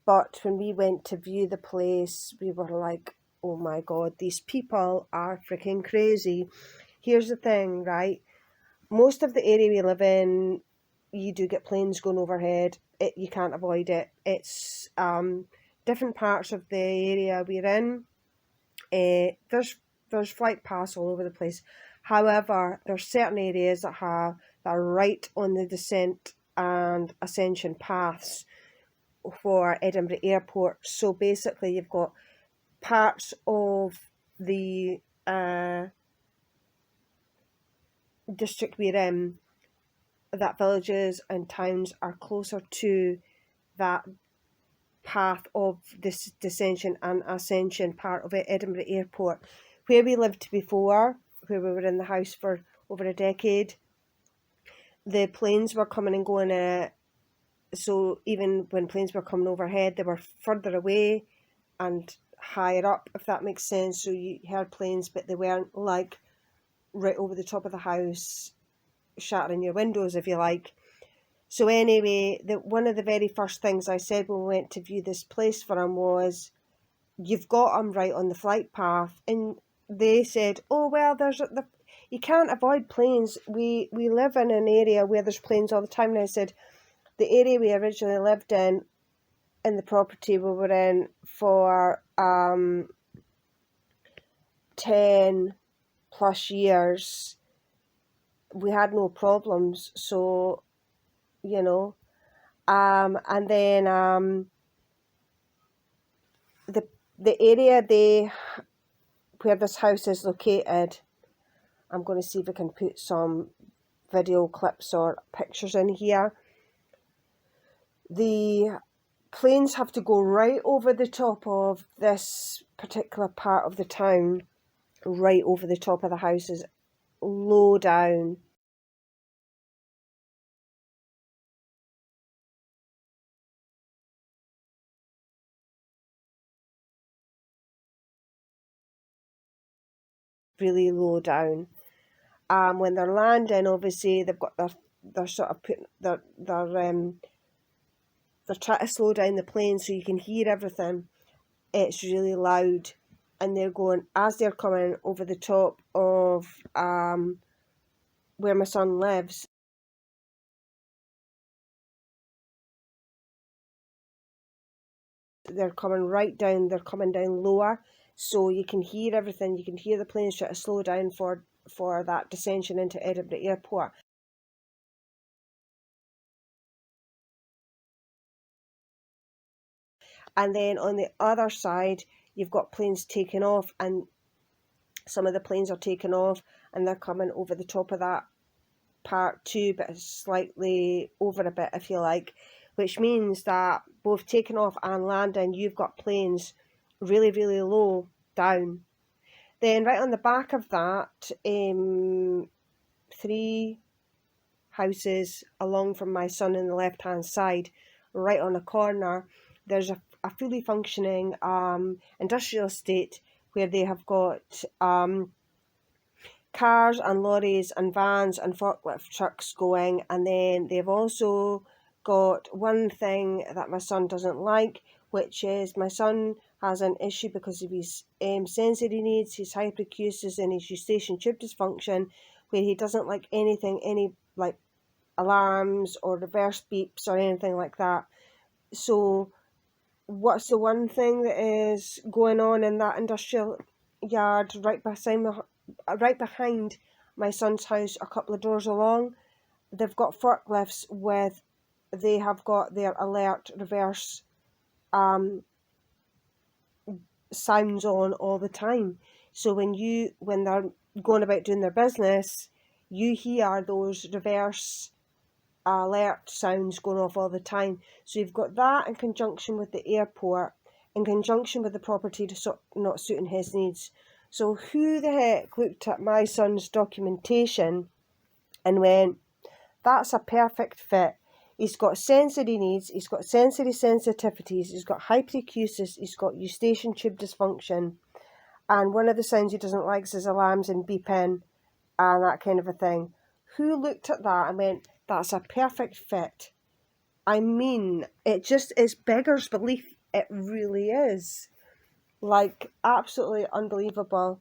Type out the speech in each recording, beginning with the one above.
But when we went to view the place, we were like, oh my God, these people are freaking crazy. Here's the thing, right? Most of the area we live in, you do get planes going overhead. You can't avoid it. It's different parts of the area we're in. There's flight paths all over the place. However, there's certain areas that are right on the descent and ascension paths for Edinburgh Airport. So basically, you've got parts of the district we're in that villages and towns are closer to that path of this descension and ascension part of Edinburgh Airport. Where we lived before, where we were in the house for over a decade, the planes were coming and going. So even when planes were coming overhead, they were further away and higher up, if that makes sense. So you heard planes, but they weren't like right over the top of the house, shattering your windows, if you like. So anyway, one of the very first things I said when we went to view this place for him was, you've got him right on the flight path. And they said, oh, well, you can't avoid planes. We live in an area where there's planes all the time. And I said, the area we originally lived in the property we were in for 10 plus years, we had no problems. So, you know, and then the area where this house is located, I'm going to see if I can put some video clips or pictures in here. The planes have to go right over the top of this particular part of the town, right over the top of the houses, low down. Really low down. When they're landing, obviously they've got they're sort of putting they're trying to slow down the plane so you can hear everything. It's really loud, and they're going as they're coming over the top of where my son lives. They're coming right down. They're coming down lower, so you can hear everything. You can hear the planes try to slow down for that descension into Edinburgh Airport. And then on the other side, you've got planes taking off, and some of the planes are taking off and they're coming over the top of that part too, but slightly over a bit, if you like, which means that both taking off and landing, you've got planes really, really low down. Then right on the back of that, 3 houses along from my son in the left-hand side, right on a corner, there's a fully functioning industrial estate where they have got cars and lorries and vans and forklift trucks going. And then they've also got one thing that my son doesn't like, which is my son has an issue because of his sensory needs, his hyperacusis and his eustachian tube dysfunction, where he doesn't like any like alarms or reverse beeps or anything like that. So what's the one thing that is going on in that industrial yard right behind my son's house, a couple of doors along? They've got forklifts they have got their alert reverse sounds on all the time. So when they're going about doing their business, you hear those reverse alert sounds going off all the time. So you've got that in conjunction with the airport, in conjunction with the property not suiting his needs. So who the heck looked at my son's documentation and went, that's a perfect fit. He's got sensory needs, he's got sensory sensitivities, he's got hyperacusis, he's got eustachian tube dysfunction, and one of the sounds he doesn't like is alarms and beeping and that kind of a thing. Who looked at that and went, that's a perfect fit? I mean, it just is beggars belief. It really is. Like, absolutely unbelievable.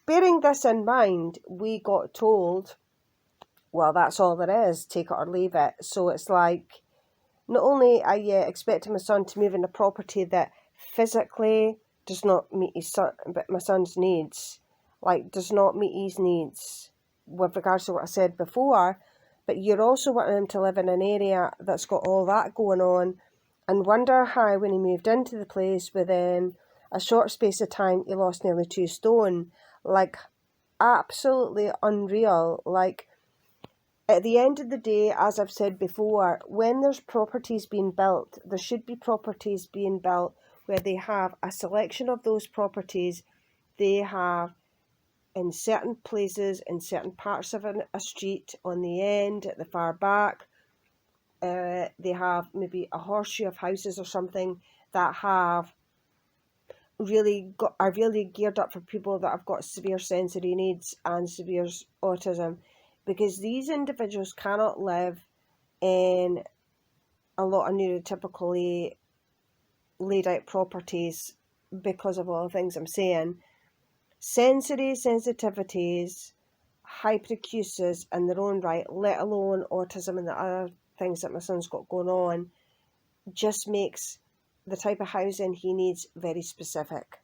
Bearing this in mind, we got told, well, that's all there is, take it or leave it. So it's like, not only are you expecting my son to move in a property that physically does not meet his son, but my son's needs, like does not meet his needs with regards to what I said before, but you're also wanting him to live in an area that's got all that going on, and wonder how when he moved into the place within a short space of time he lost nearly 2 stone. Like, absolutely unreal. Like, at the end of the day, as I've said before, when there's properties being built, there should be properties being built where they have a selection of those properties. They have in certain places, in certain parts of a street, on the end, at the far back, they have maybe a horseshoe of houses or something that have are really geared up for people that have got severe sensory needs and severe autism, because these individuals cannot live in a lot of neurotypically laid out properties because of all the things I'm saying. Sensory sensitivities, hyperacusis in their own right, let alone autism and the other things that my son's got going on, just makes the type of housing he needs very specific.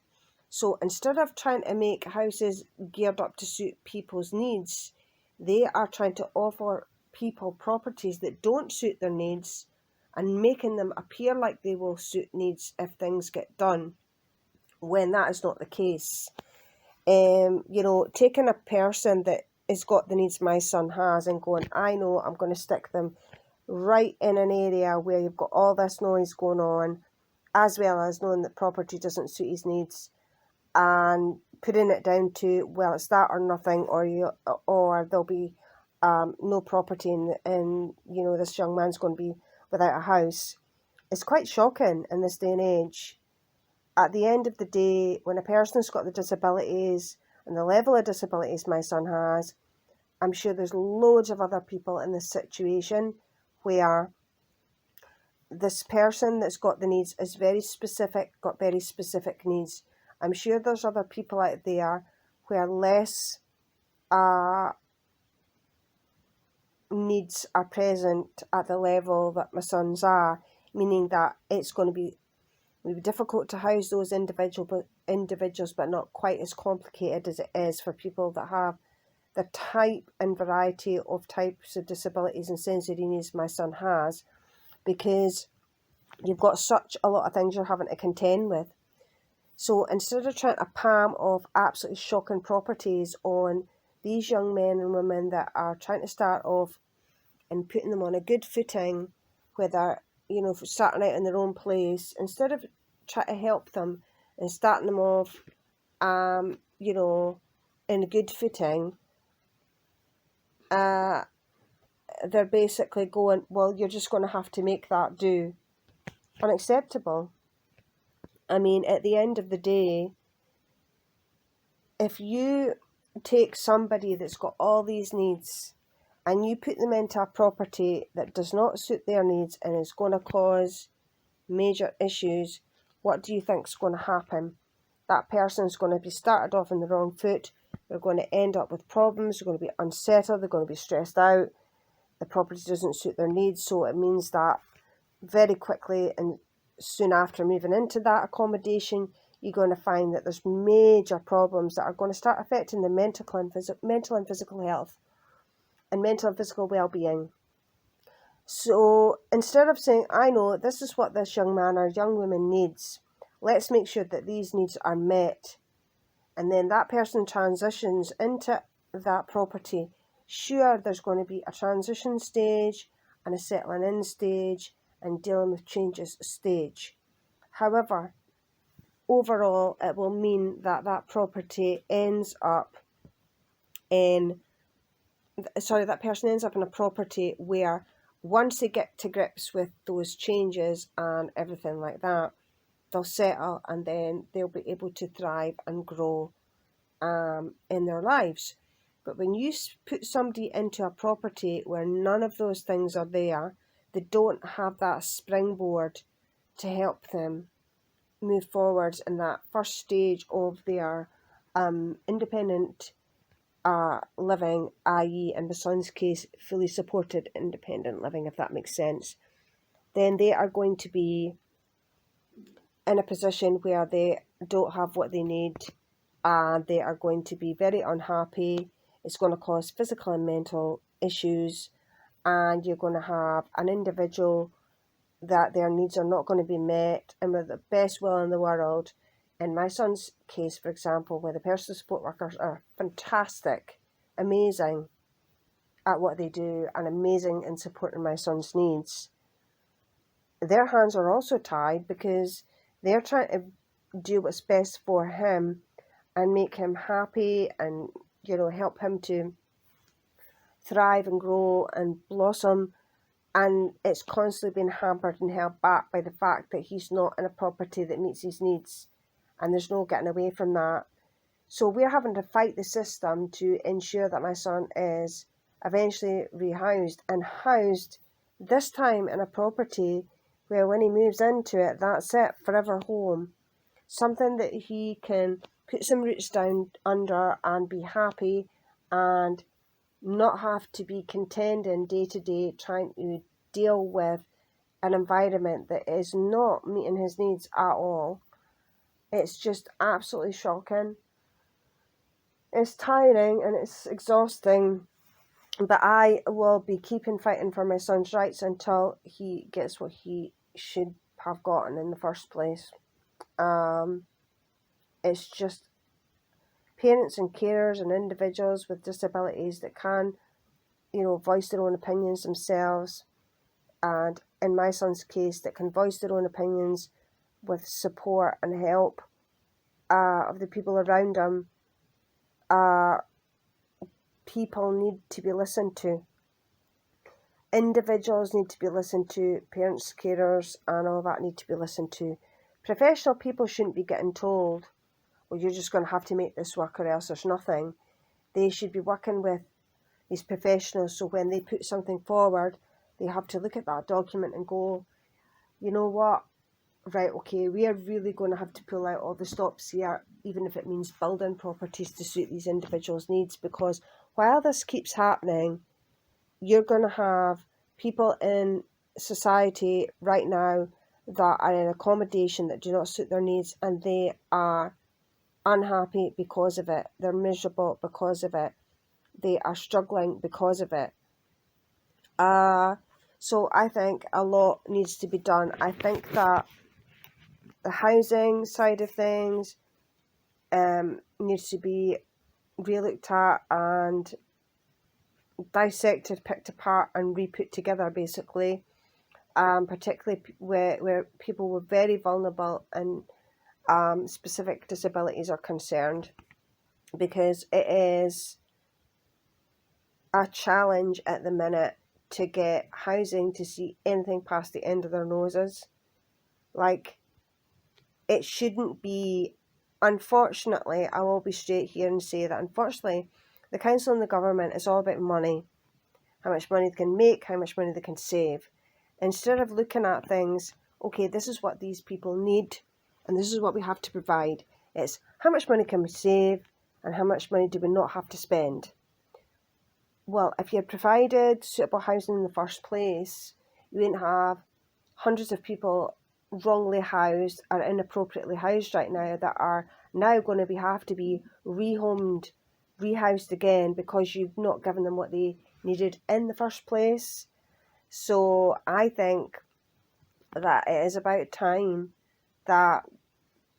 So instead of trying to make houses geared up to suit people's needs, they are trying to offer people properties that don't suit their needs and making them appear like they will suit needs if things get done, when that is not the case. Taking a person that has got the needs my son has and going, I know I'm going to stick them right in an area where you've got all this noise going on, as well as knowing that property doesn't suit his needs, and putting it down to, well, it's that or nothing, or there'll be no property, and this young man's going to be without a house. It's quite shocking in this day and age. At the end of the day, when a person's got the disabilities and the level of disabilities my son has, I'm sure there's loads of other people in this situation where this person that's got the needs is got very specific needs. I'm sure there's other people out there where less needs are present at the level that my son's are, meaning that it's going to be difficult to house those individuals, but not quite as complicated as it is for people that have the type and variety of types of disabilities and sensory needs my son has, because you've got such a lot of things you're having to contend with. So instead of trying to palm off absolutely shocking properties on these young men and women that are trying to start off and putting them on a good footing, whether, starting out in their own place, instead of trying to help them and starting them off, in a good footing, they're basically going, well, you're just going to have to make that do. Unacceptable. I mean, at the end of the day, if you take somebody that's got all these needs and you put them into a property that does not suit their needs and is going to cause major issues, what do you think is going to happen? That person's going to be started off on the wrong foot. They're going to end up with problems. They're going to be unsettled. They're going to be stressed out. The property doesn't suit their needs, so it means that very quickly and soon after moving into that accommodation, you're going to find that there's major problems that are going to start affecting the mental and physical health and mental and physical well-being. So instead of saying, I know this is what this young man or young woman needs, let's make sure that these needs are met, and then that person transitions into that property. Sure, there's going to be a transition stage and a settling in stage and dealing with changes stage. However, overall, it will mean that that property ends up that person ends up in a property where once they get to grips with those changes and everything like that, they'll settle and then they'll be able to thrive and grow in their lives. But when you put somebody into a property where none of those things are there, they don't have that springboard to help them move forwards in that first stage of their independent living, i.e. in the son's case, fully supported independent living, if that makes sense, then they are going to be in a position where they don't have what they need, and they are going to be very unhappy. It's going to cause physical and mental issues, and you're going to have an individual that their needs are not going to be met, and with the best will in the world. In my son's case, for example, where the personal support workers are fantastic, amazing at what they do, and amazing in supporting my son's needs, their hands are also tied because they're trying to do what's best for him and make him happy and, help him to thrive and grow and blossom. And it's constantly been hampered and held back by the fact that he's not in a property that meets his needs, and there's no getting away from that. So we're having to fight the system to ensure that my son is eventually rehoused and housed, this time in a property where when he moves into it, that's it, forever home. Something that he can put some roots down under and be happy, and not have to be contending day to day trying to deal with an environment that is not meeting his needs at all. It's just absolutely shocking. It's tiring and it's exhausting, but I will be keeping fighting for my son's rights until he gets what he should have gotten in the first place. It's just parents and carers and individuals with disabilities that can, voice their own opinions themselves, and in my son's case, that can voice their own opinions with support and help of the people around them. People need to be listened to. Individuals need to be listened to. Parents, carers, and all that need to be listened to. Professional people shouldn't be getting told, well, you're just going to have to make this work or else there's nothing. They should be working with these professionals, so when they put something forward, they have to look at that document and go, you know what, right, okay, we are really going to have to pull out all the stops here, even if it means building properties to suit these individuals' needs, because while this keeps happening, you're going to have people in society right now that are in accommodation that do not suit their needs, and they are unhappy because of it. They're miserable because of it. They are struggling because of it. So I think a lot needs to be done. I think that the housing side of things needs to be re-looked at and dissected, picked apart and re-put together, basically. Particularly where people were very vulnerable and specific disabilities are concerned, because it is a challenge at the minute to get housing to see anything past the end of their noses. Like, it shouldn't be. Unfortunately, I will be straight here and say that unfortunately the council and the government is all about money, how much money they can make, how much money they can save, instead of looking at things, okay, this is what these people need and this is what we have to provide. It's how much money can we save and how much money do we not have to spend. Well, if you had provided suitable housing in the first place, you wouldn't have hundreds of people wrongly housed or inappropriately housed right now that are now going to have to be rehomed, rehoused again because you've not given them what they needed in the first place. So I think that it is about time that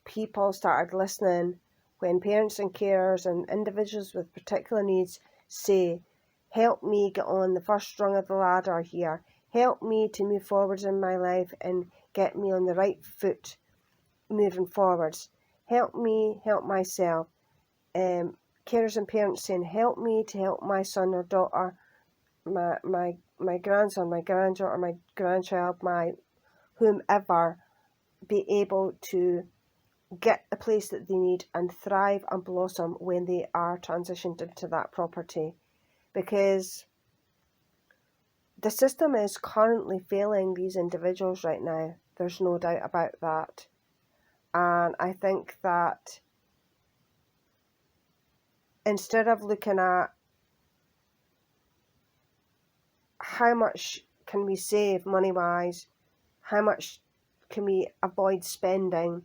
people started listening when parents and carers and individuals with particular needs say, help me get on the first rung of the ladder here. Help me to move forwards in my life and get me on the right foot moving forwards. Help me help myself. Carers and parents saying, help me to help my son or daughter, my grandson, my granddaughter, my grandchild, my whomever, be able to get the place that they need and thrive and blossom when they are transitioned into that property. Because the system is currently failing these individuals right now. There's no doubt about that. And I think that instead of looking at how much can we save money-wise, how much can we avoid spending,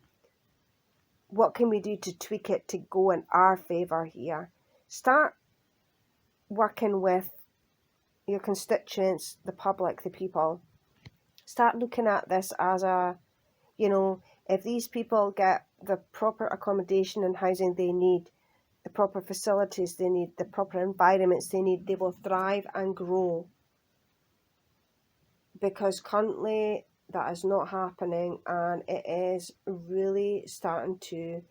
what can we do to tweak it to go in our favour here? Start working with your constituents, the public, the people. Start looking at this as a, if these people get the proper accommodation and housing they need, the proper facilities they need, the proper environments they need, they will thrive and grow. Because currently that is not happening, and it is really starting to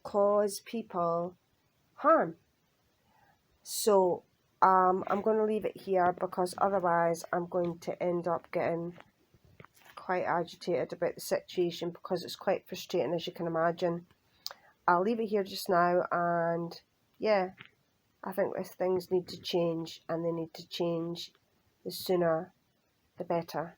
cause people harm. So I'm going to leave it here, because otherwise I'm going to end up getting quite agitated about the situation, because it's quite frustrating, as you can imagine. I'll leave it here just now, and yeah, I think things need to change, and they need to change the sooner the better.